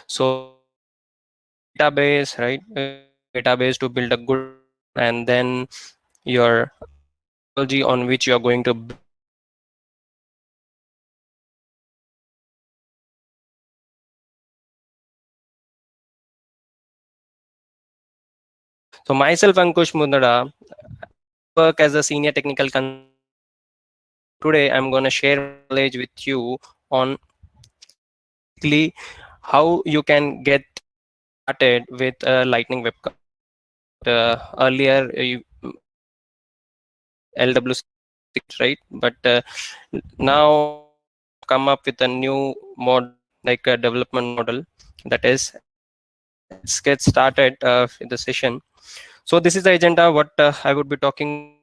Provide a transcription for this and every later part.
So database, right? Database to build a good, and then your technology on which you are going to build. So myself, Ankush Mundada, work as a senior technical consultant. Today, I'm going to share my knowledge with you on basically how you can get started with a Lightning Web component. Earlier, you LWC, right? But now come up with a new model, like a development model, that is LWC. So let's get started with the session. So this is the agenda. What I would be talking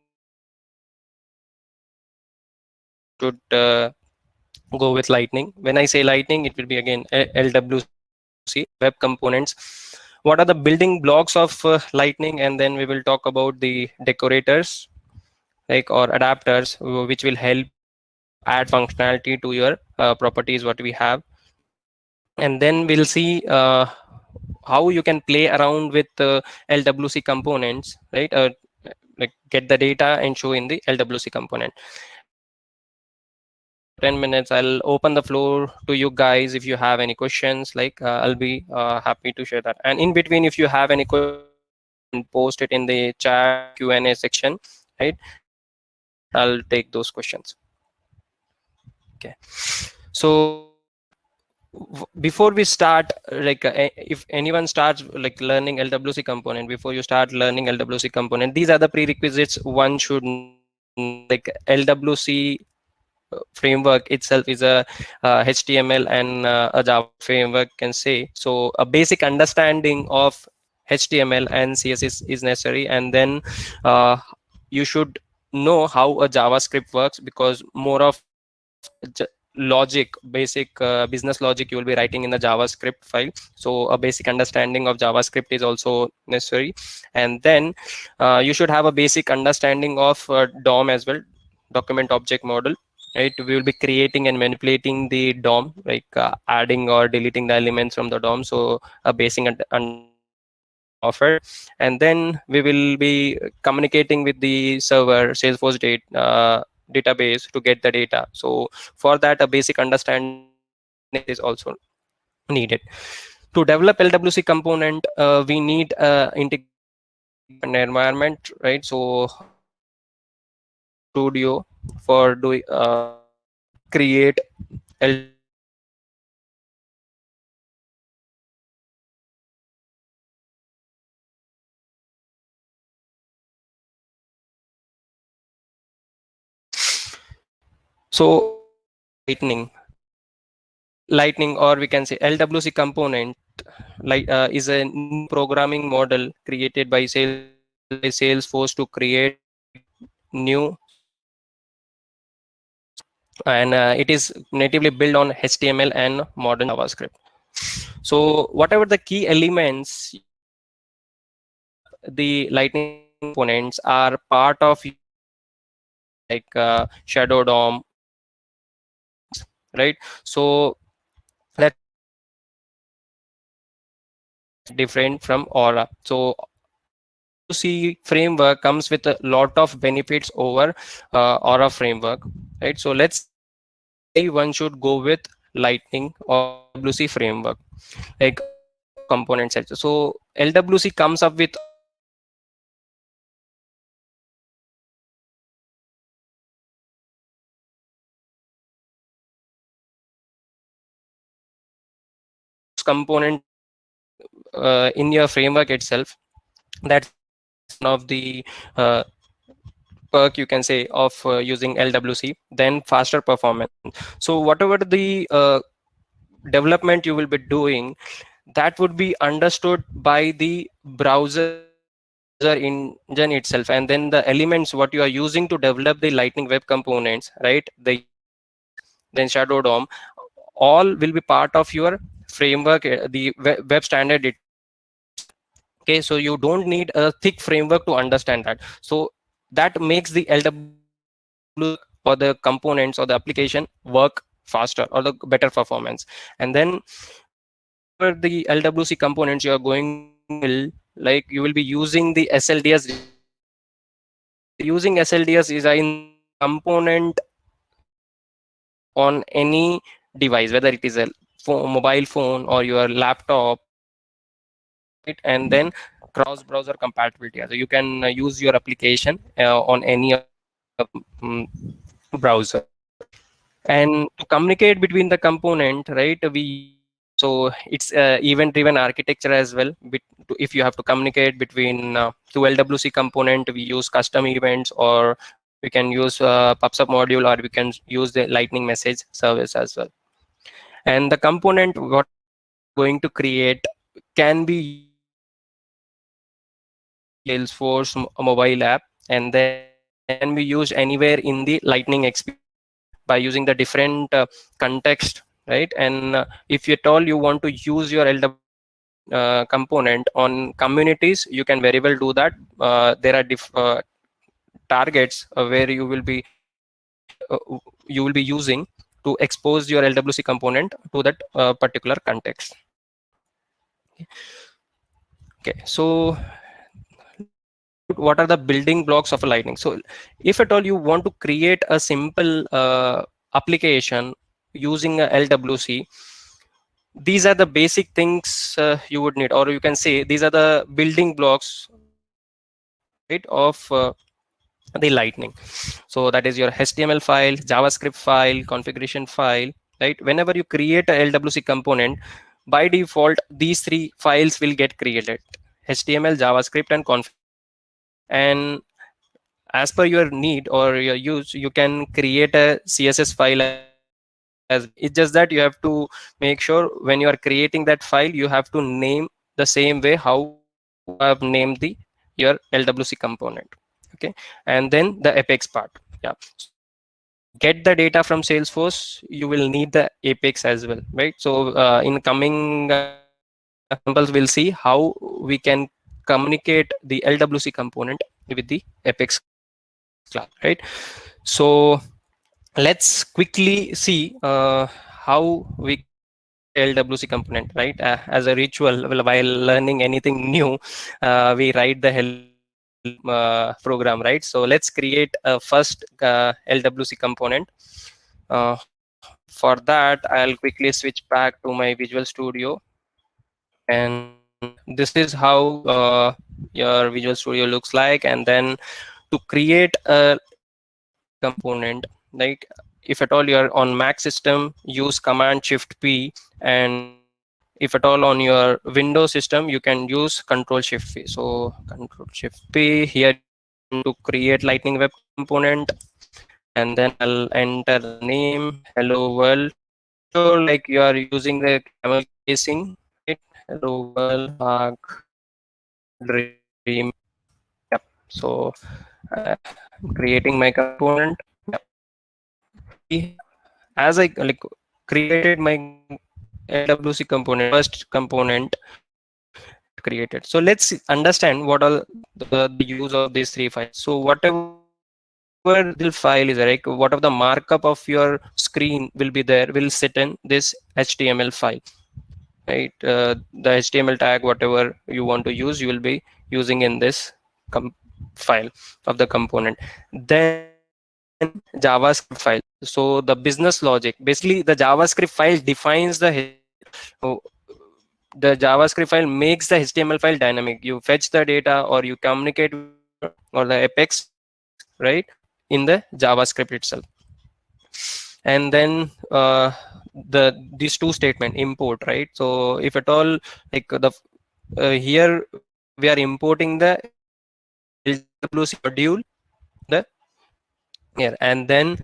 should go with Lightning. When I say Lightning, it will be again LWC web components. What are the building blocks of Lightning? And then we will talk about the decorators, like, or adapters, which will help add functionality to your properties what we have. And then we'll see how you can play around with LWC components, right? Like get the data and show in the LWC component. After 10 minutes, I'll open the floor to you guys. If you have any questions, like I'll be happy to share that. And in between, if you have any questions, you can post it in the chat or Q&A section, right? I'll take those questions. Okay. So before we start, like if anyone starts like learning LWC component, before you start learning LWC component, these are the prerequisites one should know. Like LWC framework itself is a HTML and a Java framework, can say. So a basic understanding of HTML and CSS is necessary, and then uh, you should know how a JavaScript works, because more of logic, basic business logic, you will be writing in the JavaScript file. So a basic understanding of JavaScript is also necessary. And then you should have a basic understanding of DOM as well, document object model, right? We will be creating and manipulating the DOM, like adding or deleting the elements from the DOM. So a basic offer. And then we will be communicating with the server Salesforce database to get the data. So for that, a basic understanding is also needed. To develop LWC component, we need integrated environment, right? So Studio for doing create LWC. So lightning lightning, or we can say LWC component, like is a new programming model created by Salesforce to create new, and it is natively built on HTML and modern JavaScript. So whatever the key elements, the lightning components are part of, like Shadow DOM, right? So let's different from Aura. So LWC framework comes with a lot of benefits over Aura framework, right? So let's why one should go with Lightning or LWC framework, like component sets. So LWC comes up with component in your framework itself. That's one of the perk, you can say, of using LWC. Then faster performance. So whatever the development you will be doing, that would be understood by the browser engine itself, and then the elements what you are using to develop the Lightning Web components, right? Then Shadow DOM, all will be part of your framework, the web standard. Okay, so you don't need a thick framework to understand that. So that makes the LW or the components or the application work faster, or the better performance. And then whatever the LWC components you are going to build, like you will be using the SLDS design. So using SLDS design, the component can be used on any device, whether it is a mobile phone or your laptop or your desktop, right? And then cross browser compatibility. So you can use your application on any of the browser. And to communicate between the component, right, we use, so it's event driven architecture as well. If you have to communicate between two LWC component, we use custom events, or we can use PubSub module, or we can use the lightning message service as well. And the component whatever we are going to create can be used anywhere in the Salesforce mobile app, and then can be used anywhere in the lightning experience by using the different context, right? And if at all you want to use your LWC component on communities, you can very well do that. There are targets where you will be using to expose your LWC component to that particular context. Okay, so let's talk about what are the building blocks of a lightning. So if at all you want to create a simple application using a LWC, these are the basic things you would need, or you can say these are the building blocks, right, of the lightning. So that is your HTML file, JavaScript file, configuration file, right? Whenever you create a LWC component, by default these three files will get created: HTML, JavaScript, and configuration. And as per your need or your use, you can create a CSS file as well. It's just that you have to make sure when you are creating that file, you have to name the same way how you have named the your LWC component. Okay, and then the Apex part. Yeah, so to get the data from Salesforce, you will need the Apex as well, right? So in coming examples, we'll see how we can communicate the LWC component with the Apex class, right? So let's quickly see how we can create a LWC component, right? As a ritual, well, while learning anything new, we write the hello world program, right? So let's create a first LWC component. For that, I'll quickly switch back to my Visual Studio, and this is how your Visual Studio looks like. And then to create a LWC component, like if at all you're on Mac system, use Command Shift P, and if at all on your Windows system, you can use Control Shift P. So Control Shift P, here you will come to create Lightning Web component, and then I'll enter the name hello world. Make sure like you are using the camel casing, right? Hello world arc dream. Yep. So I'm creating my component. Yep. See, as I like created my LWC component, first component got created. So let's understand what are the use of these three files. So whatever the file is, like what of the markup of your screen will be there, will sit in this HTML file, right? The HTML tag, whatever you want to use, you will be using in this file of the component. Then JavaScript file. So the business logic, basically the JavaScript file defines the HTML. The JavaScript file makes the HTML file dynamic. You fetch the data or you communicate with your or the Apex, right, in the JavaScript itself. And then these two statement import, right? So if at all like the here we are importing the LWC module, the here, and then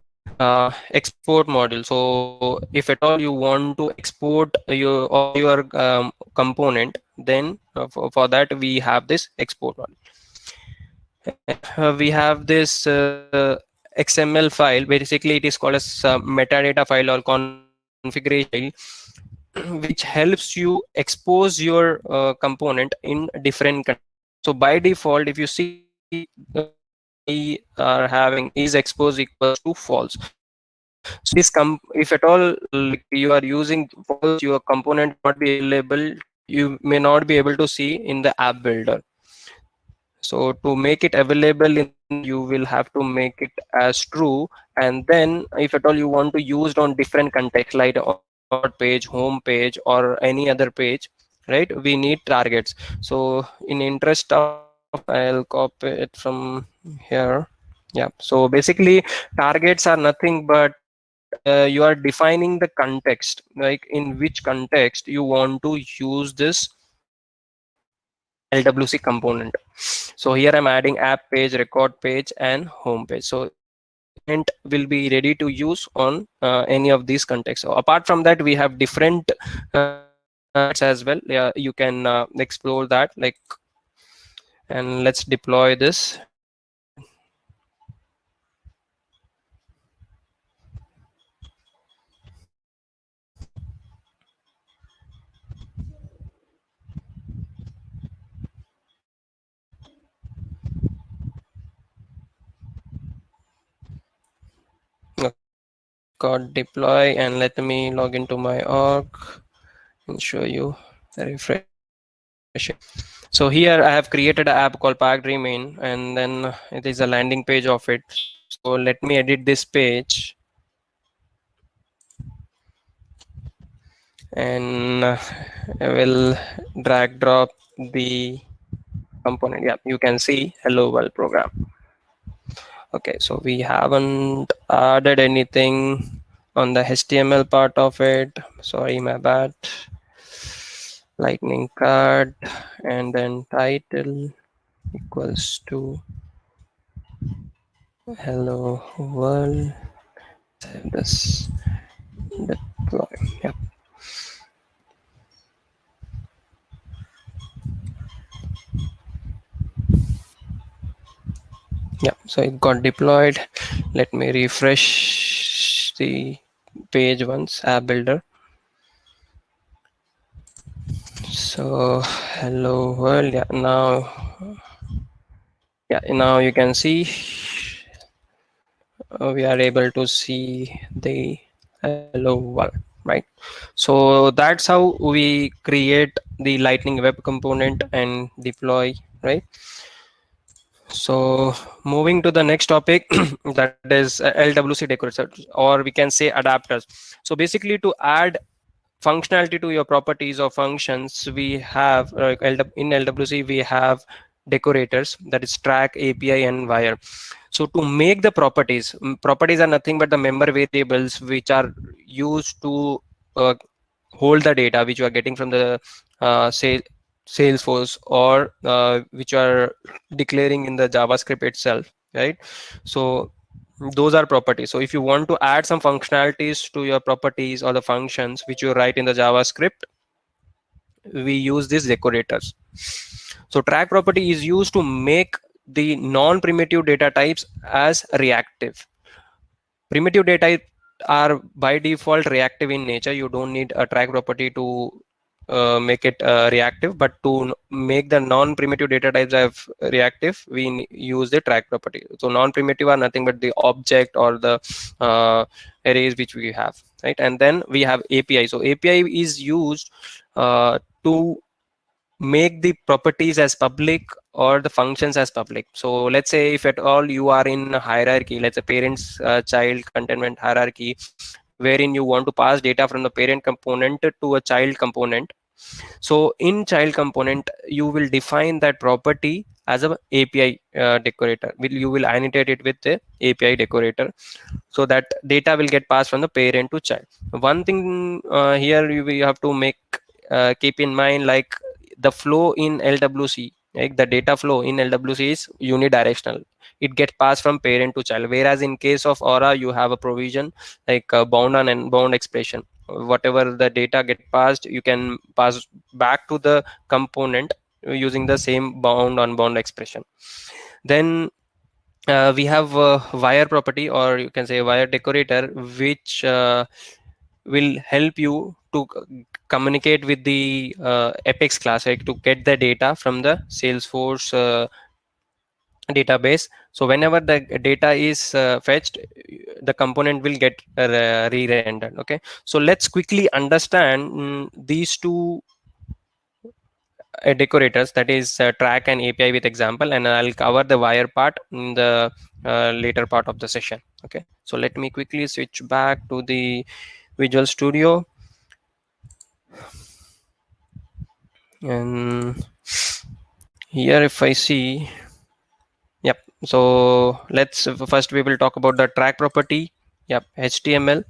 export module. So if at all you want to export your all your component, then for that we have this export module. We have this XML file. Basically it is called as metadata file or configuration file, which helps you expose your component in different conditions. So by default, if you see, we are having is expose equals to false. So if at all like you are using false, your component not be available, you may not be able to see in the app builder. So to make it available in the app, you will have to make it as true. And then if at all you want to use it on different context, like on about page, home page, or any other page, right? We need targets. So in interest of, I'll copy it from here. Yeah. So basically targets are nothing but you are defining the context, like in which context you want to use this LWC component. So here I'm adding app page, record page, and home page. So this component will be ready to use on any of these contexts. So apart from that, we have different targets as well. Yeah, you can explore that. Like, and let's deploy this. Okay, got deploy, and let me log into my org and show you the refreshing. So here I have created an app called packed remain, and then it is a landing page of it. So let me edit this page, and I will drag drop the component. Yeah, you can see hello world program. Okay, so we haven't added anything on the HTML part of it. Sorry, my bad. Lightning card, and then title equals to hello world. Save this, deploy. Yeah. Yeah, so it got deployed. Let me refresh the page once, app builder. So hello world. Yeah, now you can see we are able to see the hello world, right? So that's how we create the lightning web component and deploy, right? So moving to the next topic, that is LWC decorators, or we can say adapters. So basically to add functionality to your properties or functions, we have in LWC we have decorators, that is track, API, and wire. So to make the properties, properties are nothing but the member variables which are used to uh, hold the data which you are getting from the say Salesforce, or which are declaring in the JavaScript itself, right? So those are properties. So if you want to add some functionalities to your properties or the functions which you write in the JavaScript, we use these decorators. So track property is used to make the non-primitive data types as reactive. Primitive data are by default reactive in nature. You don't need a track property to make it reactive, but to make the non-primitive data types have reactive, we use the track property. So non-primitive are nothing but the object or the arrays which we have, right? And then we have API. So API is used to make the properties as public or the functions as public. So let's say if at all you are in a hierarchy, let's say parents child containment hierarchy, wherein you want to pass data from the parent component to a child component. So in child component you will define that property as a API decorator. You will annotate it with the API decorator, so that data will get passed from the parent to child. One thing here you have to make keep in mind, like the flow in LWC, like the data flow in LWC is unidirectional. It gets passed from parent to child, whereas in case of Aura you have a provision like bound and bound expression. Whatever the data get passed, you can pass back to the component using the same bound unbound expression. Then we have a wire property, or you can say wire decorator, which will help you to communicate with the Apex class, like to get the data from the Salesforce database. So whenever the data is fetched, the component will get re-rendered. Okay, so let's quickly understand these two decorators, that is track and API with example, and I'll cover the wire part in the later part of the session. Okay, so let me quickly switch back to the Visual Studio. And here if I see, yep, so let's first we will talk about the track property. Yep, HTML.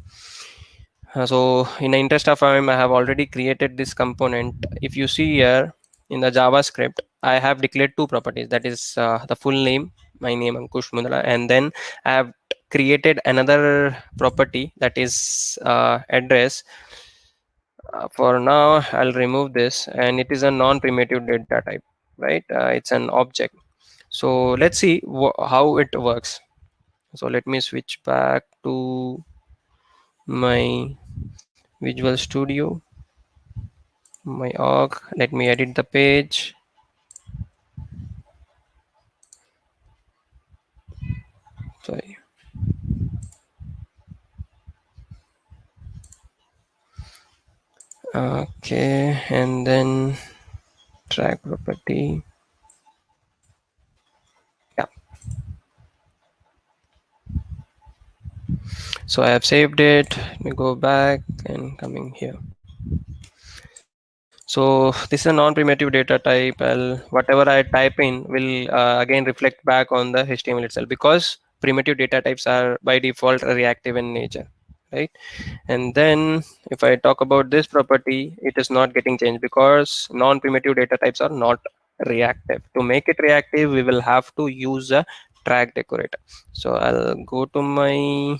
So in the interest of time, I have already created this component. If you see here in the JavaScript, I have declared two properties, that is the full name, my name Ankush Mundra, and then I have created another property, that is address. For now I'll remove this, and it is a non-primitive data type, right? It's an object. So let's see how it works. So let me switch back to my Visual Studio, my org. Let me edit the page. Sorry. Okay, and then track property. Yeah, so I have saved it. Let me go back and coming here. So this is a non-primitive data type. Whatever I type in will again reflect back on the HTML itself, because primitive data types are by default reactive in nature, right? And then if I talk about this property, it is not getting changed because non-primitive data types are not reactive. To make it reactive, we will have to use a track decorator. So I'll go to my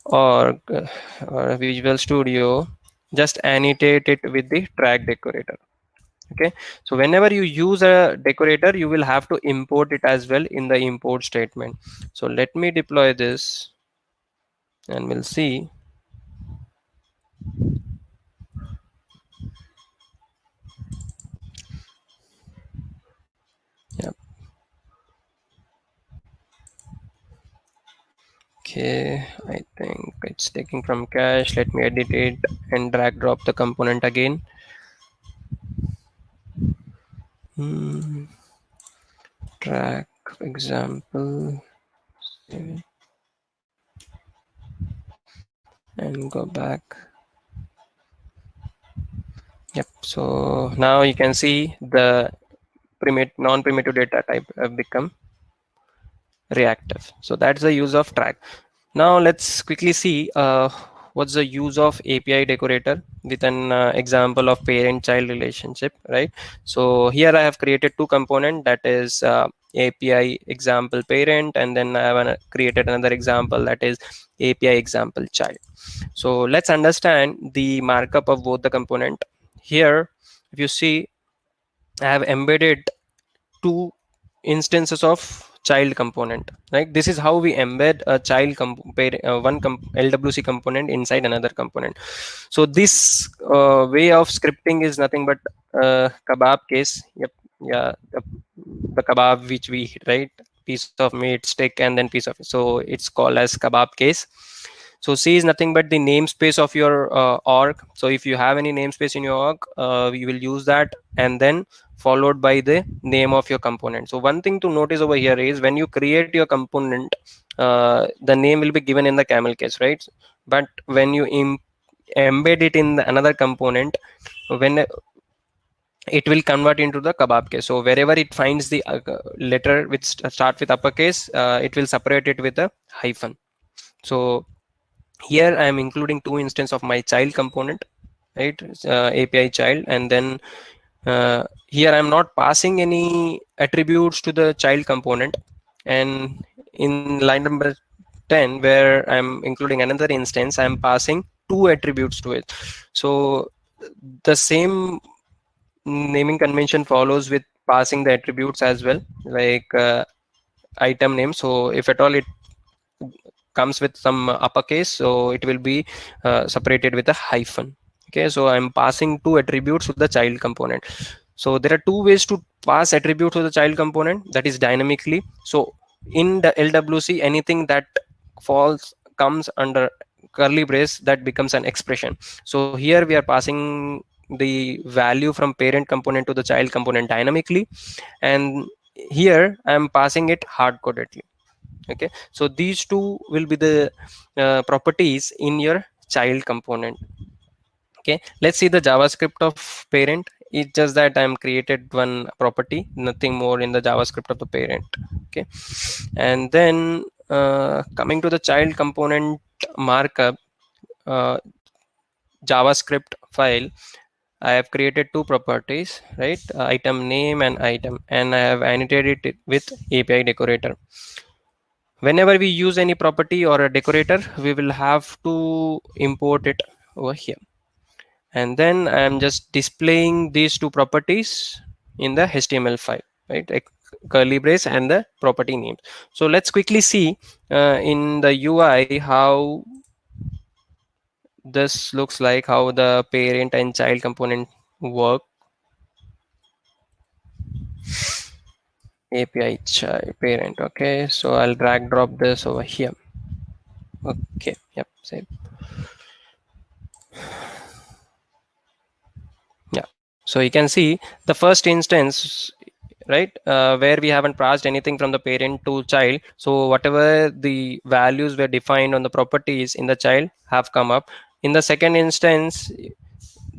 org or Visual Studio, just annotate it with the track decorator. Okay, so whenever you use a decorator, you will have to import it as well in the import statement. So let me deploy this and we'll see. Yeah. Okay, I think it's taking from cache. Let me edit it and drag drop the component again. Hmm. Track example and go back. Yep. So now you can see the non-primitive data type have become reactive. So that's the use of track. Now let's quickly see what's the use of API decorator with an example of parent-child relationship, right? So here I have created two components, that is API example parent, and then I have created another example, that is API example child. So let's understand the markup of both the component. Here, if you see, I have embedded two instances of child component, right? This is how we embed a child LWC component inside another component. So this way of scripting is nothing but kebab case. Yep. Yeah, the kebab which we eat, right? Piece of meat stick and then piece of, so it's called as kebab case. So C is nothing but the namespace of your org. So if you have any namespace in your org, you will use that, and then followed by the name of your component. So one thing to notice over here is when you create your component, the name will be given in the camel case, right? But when you embed it in another component, when it will convert into the kebab case. So wherever it finds the letter which start with uppercase, it will separate it with a hyphen. So here I am including two instances of my child component, right? API child, and then here I'm not passing any attributes to the child component. And in line number 10, where I'm including another instance, I'm passing two attributes to it. So the same naming convention follows with passing the attributes as well, like item name. So if at all it comes with some uppercase, so it will be separated with a hyphen. Okay, so I'm passing two attributes to the child component. So there are two ways to pass attribute to the child component, that is dynamically. So in the LWC, anything that falls comes under curly brace, that becomes an expression. So here we are passing the value from parent component to the child component dynamically, and here I am passing it hard codedly. Okay, so these two will be the properties in your child component. Okay, let's see the JavaScript of parent. It's just that I'm created one property, nothing more in the JavaScript of the parent. Okay, and then coming to the child component markup, uh, JavaScript file, I have created two properties, right? Item name and item, and I have annotated it with API decorator. Whenever we use any property or a decorator, we will have to import it over here. And then I'm just displaying these two properties in the HTML file, right? Like curly brace and the property name. So let's quickly see in the UI how this looks like, how the parent and child component work. API child parent. Okay, so I'll drag drop this over here. Okay, yep, same. Yeah, so you can see the first instance, right, where we haven't passed anything from the parent to child. So whatever the values were defined on the properties in the child have come up. In the second instance,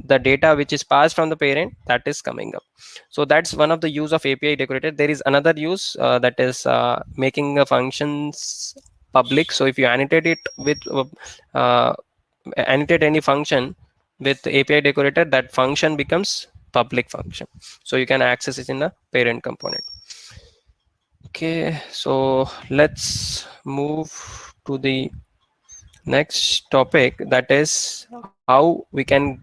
the data which is passed from the parent, that is coming up. So that's one of the use of API decorator. There is another use, that is making a functions public. So if you annotate it with uh, annotate any function with API decorator, that function becomes public function, so you can access it in the parent component. Okay, so let's move to the next topic, that is how we can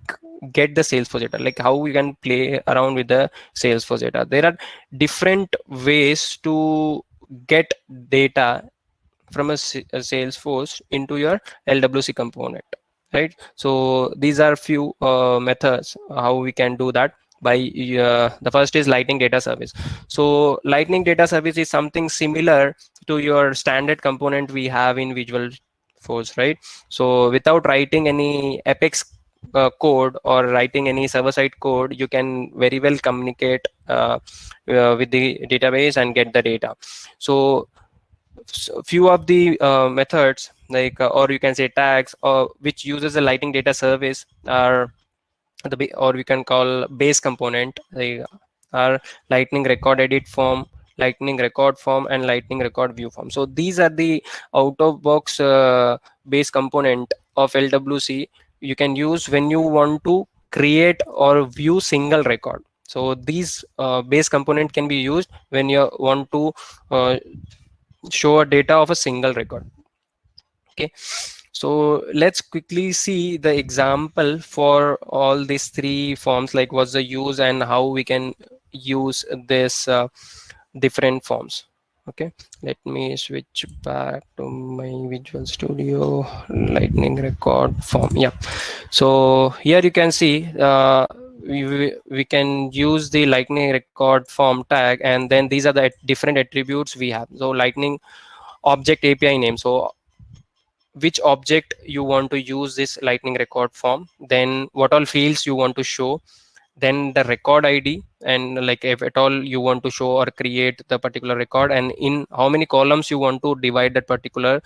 get the Salesforce data, like how we can play around with the Salesforce data. There are different ways to get data from a Salesforce into your LWC component, right? So these are few methods how we can do that. By the first is Lightning Data Service. So Lightning Data Service is something similar to your standard component we have in Visual Force, right? So without writing any Apex code or writing any server-side code, you can very well communicate with the database and get the data. So few of the methods, like or you can say tags, or which uses a Lightning Data Service, are or we can call base component. They are Lightning Record Edit Form, Lightning Record Form, and Lightning Record View Form. So these are the out of box base component of LWC you can use when you want to create or view single record. So these base component can be used when you want to uh, show a data of a single record. Okay, so let's quickly see the example for all these three forms, like what's the use and how we can use this different forms. Okay, let me switch back to my Visual Studio. Lightning Record Form. Yeah, so here you can see we can use the Lightning Record Form tag, and then these are the different attributes we have. So Lightning Object API name, so which object you want to use this Lightning Record Form, then what all fields you want to show, then the record ID, and like if at all you want to show or create the particular record, and in how many columns you want to divide that particular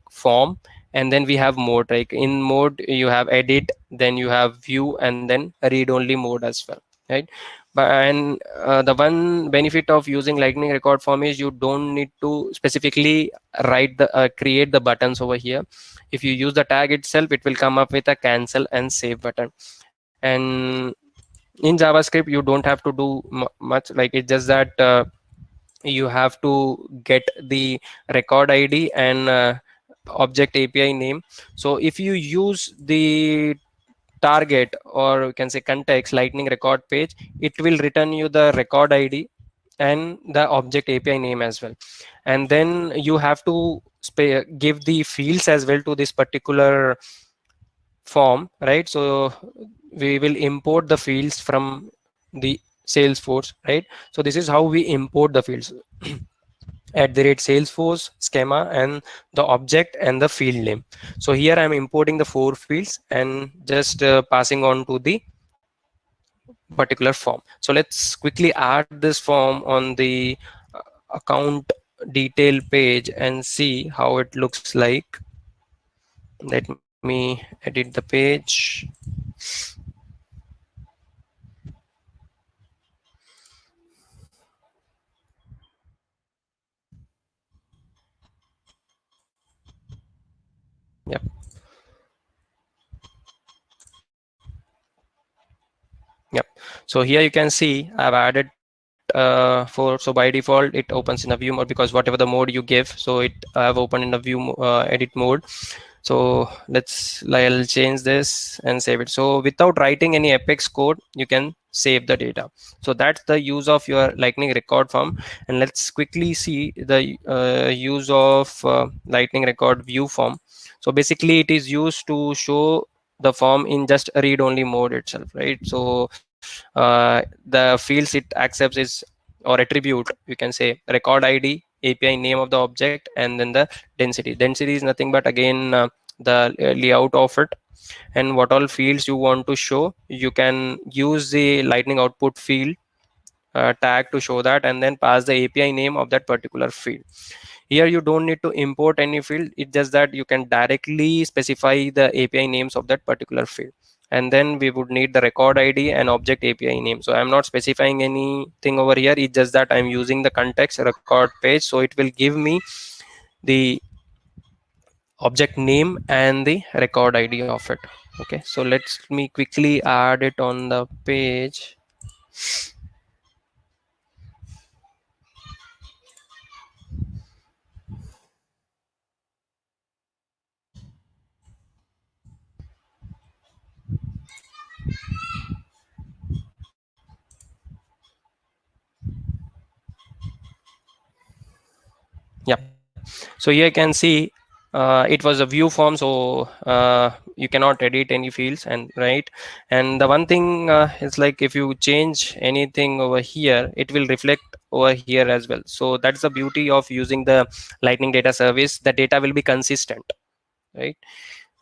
form. And then we have mode, like in mode you have edit, then you have view, and then read only mode as well, right? But and the one benefit of using Lightning Record Form is you don't need to specifically write the create the buttons over here. If you use the tag itself, it will come up with a cancel and save button. And in JavaScript you don't have to do much, like it's just that you have to get the record ID and object API name. So if you use the target, or you can say context Lightning Record page, it will return you the record ID and the object API name as well. And then you have to give the fields as well to this particular form, right? So we will import the fields from the Salesforce, right? So this is how we import the fields at the rate Salesforce schema and the object and the field name. So here I'm importing the four fields and just passing on to the particular form. So let's quickly add this form on the account detail page and see how it looks like. Let me edit the page. Yep. Yep. So here you can see I've added for, so by default it opens in a view mode because whatever the mode you give, so it I have opened in a edit mode. So I'll change this and save it. So without writing any Apex code, you can save the data. So that's the use of your Lightning record form. And let's quickly see the use of Lightning record view form. So basically it is used to show the form in just a read only mode itself, right? So the fields it accepts is, or attribute, you can say record ID, API name of the object, and then the density is nothing but again the layout of it, and what all fields you want to show. You can use the Lightning output field tag to show that, and then pass the API name of that particular field. Here you don't need to import any field, it's just that you can directly specify the API names of that particular field. And then we would need the record ID and object API name. So I'm not specifying anything over here, it's just that I'm using the context record page, so it will give me the object name and the record ID of it. Okay, so let's me quickly add it on the page. Yeah, so here you can see it was a view form, so you cannot edit any fields, and right. And the one thing is like if you change anything over here, it will reflect over here as well. So that's the beauty of using the Lightning data service. The data will be consistent, right?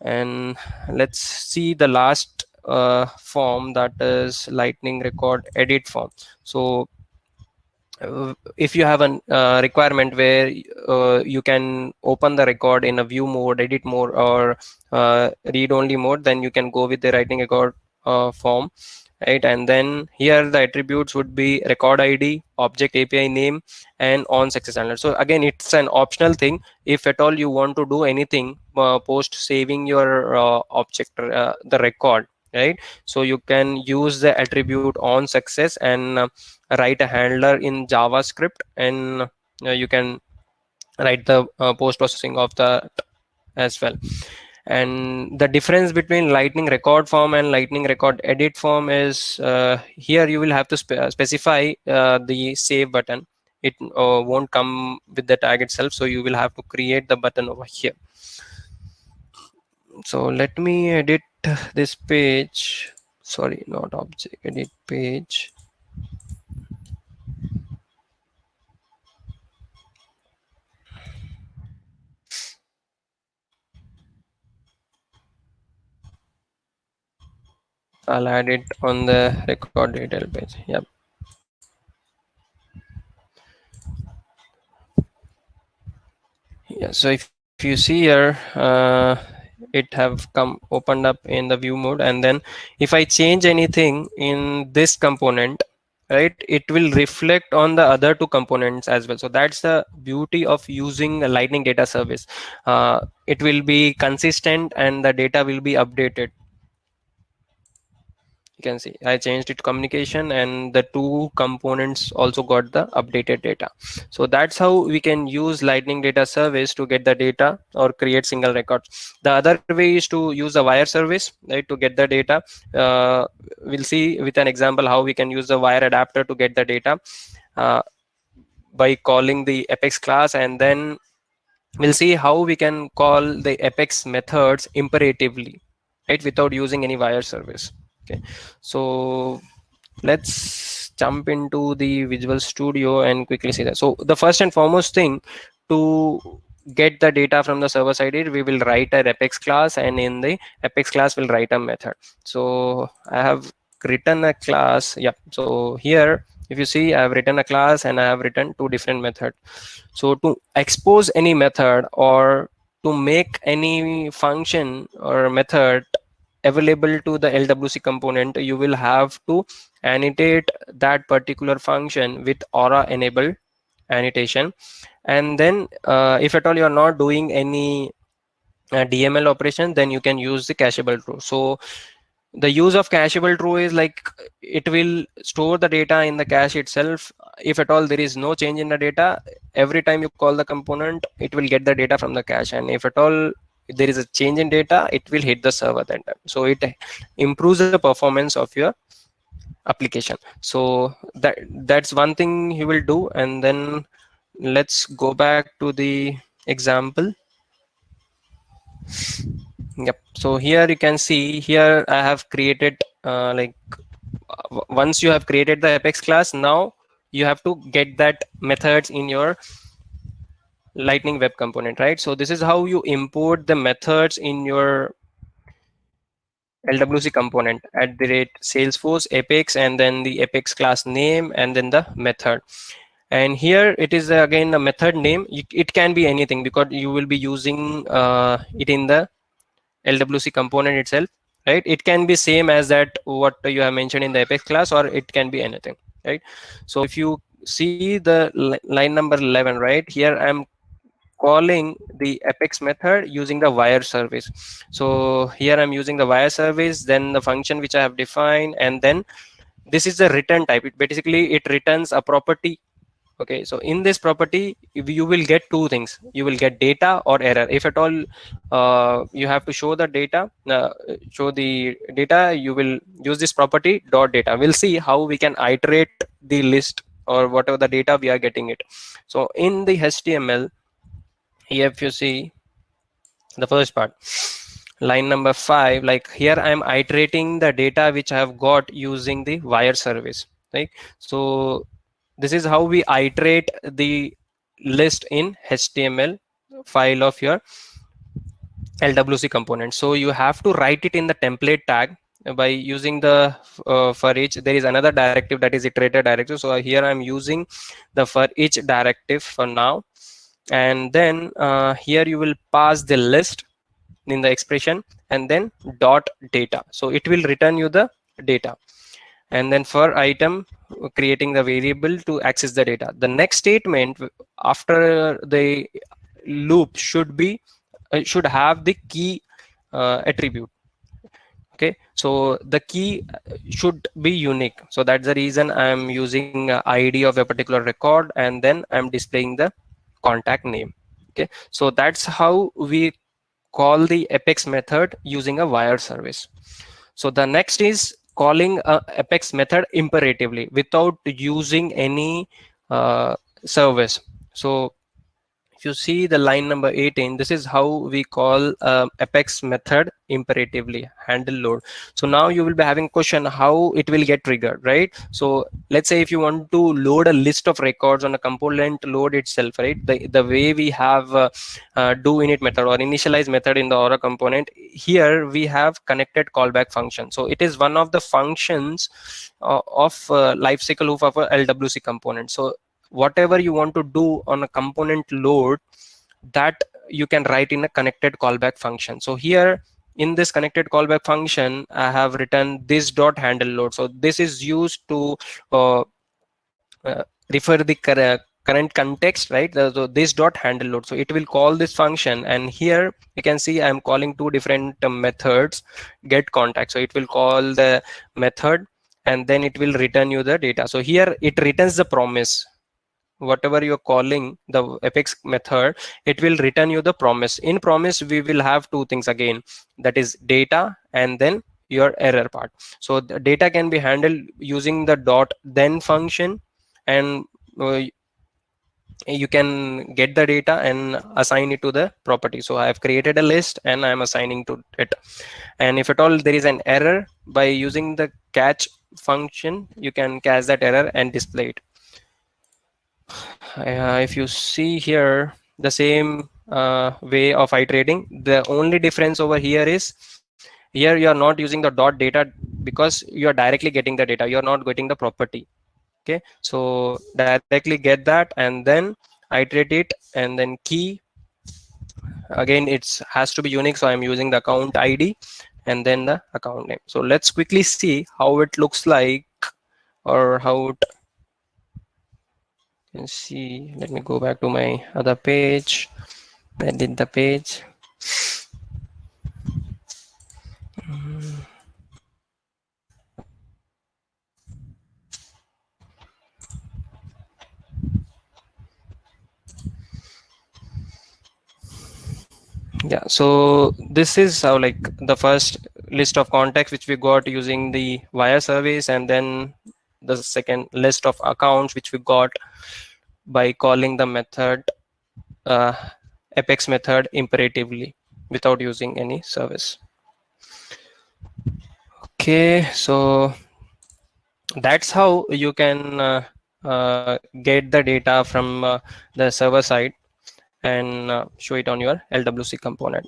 And let's see the last form, that is Lightning record edit form. So if you have a requirement where you can open the record in a view mode, edit mode, or read only mode, then you can go with the Lightning record form, right? And then here the attributes would be record ID, object API name, and on success handler. So again, it's an optional thing. If at all you want to do anything post saving your object, the record, right? So you can use the attribute on success and write a handler in JavaScript, and you can write the post processing of that as well. And the difference between Lightning record form and Lightning record edit form is here you will have to specify the save button. It won't come with the tag itself, so you will have to create the button over here. So let me edit this page. Sorry, not object, edit page. I'll add it on the record detail page. Yep. Yeah, so if you see here, it have come opened up in the view mode, and then if I change anything in this component, right, it will reflect on the other two components as well. So that's the beauty of using a Lightning data service. It will be consistent and the data will be updated. You can see I changed it to communication, and the two components also got the updated data. So that's how we can use Lightning data service to get the data or create single records. The other way is to use the wire service, right, to get the data. We'll see with an example how we can use the wire adapter to get the data uh, by calling the Apex class, and then we'll see how we can call the Apex methods imperatively, right, without using any wire service. Okay, so let's jump into the Visual Studio and quickly see that. So the first and foremost thing to get the data from the server side is we will write an apex class, and in the apex class we'll write a method. So I have written a class. Yeah, so here if you see, I have written a class and I have written two different methods. So to expose any method or to make any function or method available to the LWC component, you will have to annotate that particular function with Aura enabled annotation. And then if at all you are not doing any DML operation, then you can use the cacheable true. So the use of cacheable true is like it will store the data in the cache itself. If at all there is no change in the data, every time you call the component, it will get the data from the cache, and if at all there is a change in data, it will hit the server that time. So it improves the performance of your application. So that's one thing you will do. And then let's go back to the example. Yep, so here you can see, here I have created once you have created the apex class, now you have to get that methods in your lightning web component, right? So this is how you import the methods in your LWC component at the rate Salesforce apex, and then the apex class name, and then the method. And here it is again a method name. It can be anything because you will be using it in the LWC component itself, right? It can be same as that what you have mentioned in the apex class, or it can be anything, right? So if you see the line number 11, right here, I'm calling the apex method using the wire service. So here I'm using the wire service, then the function which I have defined, and then this is the return type. It basically it returns a property. Okay, so in this property you will get two things. You will get data or error. If at all you have to show the data, you will use this property dot data. We'll see how we can iterate the list or whatever the data we are getting it. So in the HTML, here if you see the first part, line number 5, like here I'm iterating the data which I have got using the wire service, right? So this is how we iterate the list in HTML file of your LWC component. So you have to write it in the template tag by using the for each. There is another directive that is iterator directive. So here I'm using the for each directive for now. And then here you will pass the list in the expression, and then dot data. So it will return you the data. And then for item, creating the variable to access the data. The next statement after the loop should be should have the key attribute. Okay, so the key should be unique. So that's the reason I'm using ID of a particular record, and then I'm displaying the contact name. Okay, so that's how we call the apex method using a wire service. So the next is calling a apex method imperatively without using any service. So if you see the line number 18, this is how we call apex method imperatively handle load. So now you will be having question how it will get triggered, right? So let's say if you want to load a list of records on a component load itself, right? The way we have do init method or initialize method in the Aura component, here we have connected callback function. So it is one of the functions of lifecycle loop of a LWC component. So whatever you want to do on a component load, that you can write in a connected callback function. So here in this connected callback function, I have written this dot handle load. So this is used to uh, refer the current context, right? So this dot handle load, so it will call this function. And here you can see I'm calling two different methods. Get contact, so it will call the method, and then it will return you the data. So here it returns the promise. Whatever you're calling the apex method, it will return you the promise. In promise we will have two things again, that is data and then your error part. So the data can be handled using the dot then function, and you can get the data and assign it to the property. So I have created a list and I am assigning to it. And if at all there is an error, by using the catch function, you can catch that error and display it. If you see here, the same way of iterating, the only difference over here is, here you are not using the dot data because you are directly getting the data, you are not getting the property. Okay, so directly get that and then iterate it, and then key, again it's has to be unique, so I'm using the account ID and then the account name. So let's quickly see how it looks like, or how it can see. Let me go back to my other page, edit the page. Yeah, so this is how, like, the first list of contacts which we got using the wire service, and then the second list of accounts which we got by calling the method, uh, apex method imperatively without using any service. Okay, so that's how you can get the data from the server side and show it on your LWC component.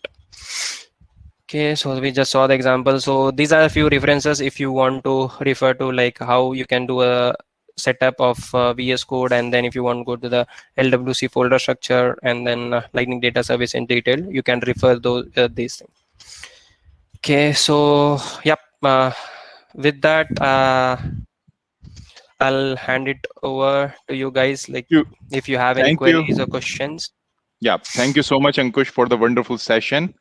Okay, so we just saw the example. So these are a few references if you want to refer to, like, how you can do a setup of VS Code, and then if you want to go to the LWC folder structure and then Lightning Data Service in detail, you can refer those these things. Okay, so yep. With that, I'll hand it over to you guys. Like, You, if you have any thank you. queries or questions. Yeah, thank you so much, Ankush, for the wonderful session.